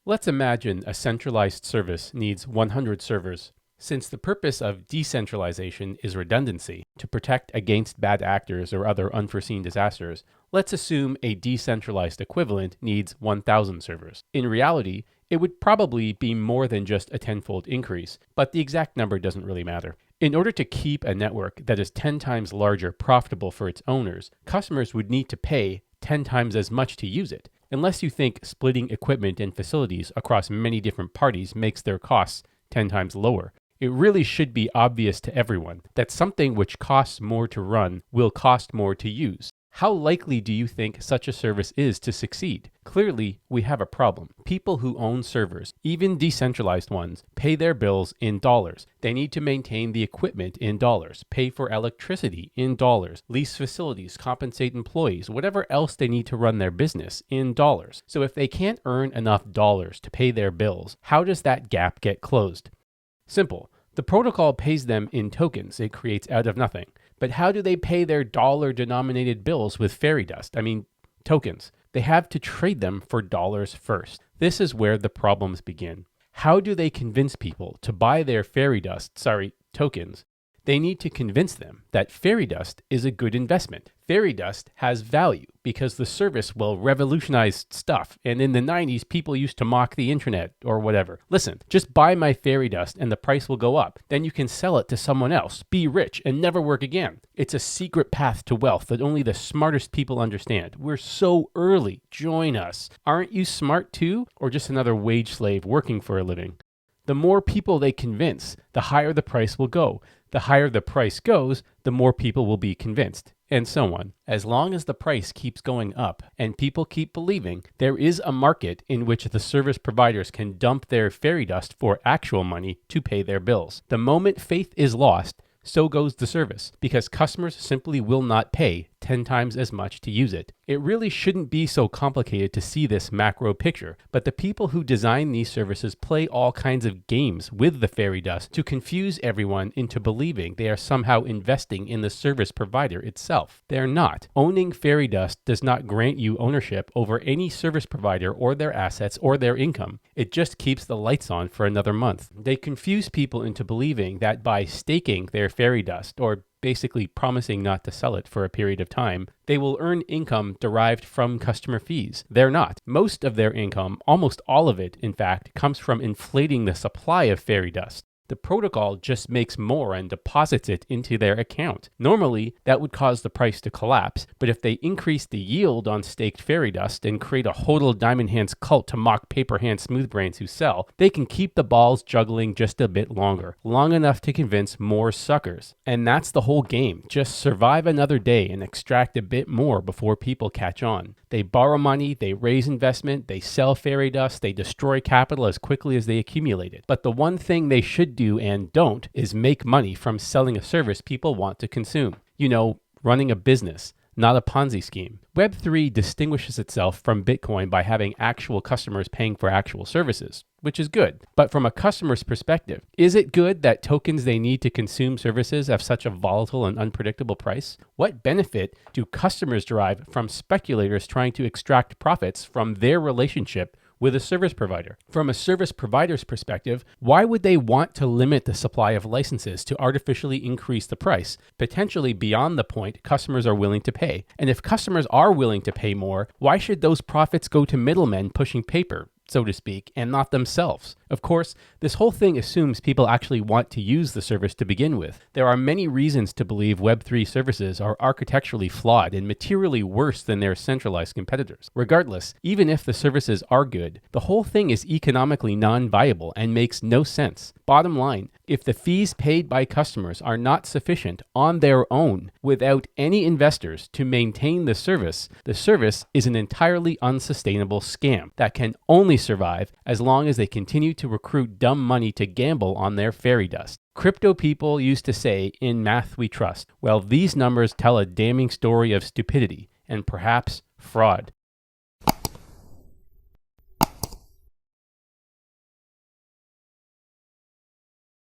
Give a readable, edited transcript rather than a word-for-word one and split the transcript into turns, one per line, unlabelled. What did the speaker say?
Let's imagine a centralized service needs 100 servers. Since the purpose of decentralization is redundancy, to protect against bad actors or other unforeseen disasters, let's assume a decentralized equivalent needs 1,000 servers. In reality, it would probably be more than just a tenfold increase, but the exact number doesn't really matter. In order to keep a network that is 10 times larger profitable for its owners, customers would need to pay 10 times as much to use it, unless you think splitting equipment and facilities across many different parties makes their costs 10 times lower. It really should be obvious to everyone that something which costs more to run will cost more to use. How likely do you think such a service is to succeed? Clearly, we have a problem. People who own servers, even decentralized ones, pay their bills in dollars. They need to maintain the equipment in dollars, pay for electricity in dollars, lease facilities, compensate employees, whatever else they need to run their business in dollars. So if they can't earn enough dollars to pay their bills, how does that gap get closed? Simple. The protocol pays them in tokens it creates out of nothing. But how do they pay their dollar-denominated bills with fairy dust? Tokens. They have to trade them for dollars first. This is where the problems begin. How do they convince people to buy their tokens? They need to convince them that fairy dust is a good investment. Fairy dust has value because the service will revolutionize stuff. And in the 90s, people used to mock the internet or whatever. Listen, just buy my fairy dust and the price will go up. Then you can sell it to someone else, be rich, and never work again. It's a secret path to wealth that only the smartest people understand. We're so early. Join us. Aren't you smart too? Or just another wage slave working for a living? The more people they convince, the higher the price will go. The higher the price goes, the more people will be convinced, and so on. As long as the price keeps going up and people keep believing, there is a market in which the service providers can dump their fairy dust for actual money to pay their bills. The moment faith is lost, so goes the service, because customers simply will not pay 10 times as much to use it. It really shouldn't be so complicated to see this macro picture, but the people who design these services play all kinds of games with the fairy dust to confuse everyone into believing they are somehow investing in the service provider itself. They're not. Owning fairy dust does not grant you ownership over any service provider or their assets or their income. It just keeps the lights on for another month. They confuse people into believing that by staking their fairy dust, or basically promising not to sell it for a period of time, they will earn income derived from customer fees. They're not. Most of their income, almost all of it, in fact, comes from inflating the supply of fairy dust. The protocol just makes more and deposits it into their account. Normally, that would cause the price to collapse, but if they increase the yield on staked fairy dust and create a hodl diamond hands cult to mock paper hand smooth brains who sell, they can keep the balls juggling just a bit longer, long enough to convince more suckers. And that's the whole game. Just survive another day and extract a bit more before people catch on. They borrow money, they raise investment, they sell fairy dust, they destroy capital as quickly as they accumulate it. But the one thing they should do and don't is make money from selling a service people want to consume. Running a business, not a Ponzi scheme. Web3 distinguishes itself from Bitcoin by having actual customers paying for actual services, which is good. But from a customer's perspective, is it good that tokens they need to consume services have such a volatile and unpredictable price? What benefit do customers derive from speculators trying to extract profits from their relationship with a service provider? From a service provider's perspective, why would they want to limit the supply of licenses to artificially increase the price, potentially beyond the point customers are willing to pay? And if customers are willing to pay more, why should those profits go to middlemen pushing paper, so to speak, and not themselves? Of course, this whole thing assumes people actually want to use the service to begin with. There are many reasons to believe Web3 services are architecturally flawed and materially worse than their centralized competitors. Regardless, even if the services are good, the whole thing is economically non-viable and makes no sense. Bottom line, if the fees paid by customers are not sufficient on their own without any investors to maintain the service is an entirely unsustainable scam that can only survive as long as they continue to recruit dumb money to gamble on their fairy dust. Crypto people used to say, "In math we trust." Well, these numbers tell a damning story of stupidity and perhaps fraud.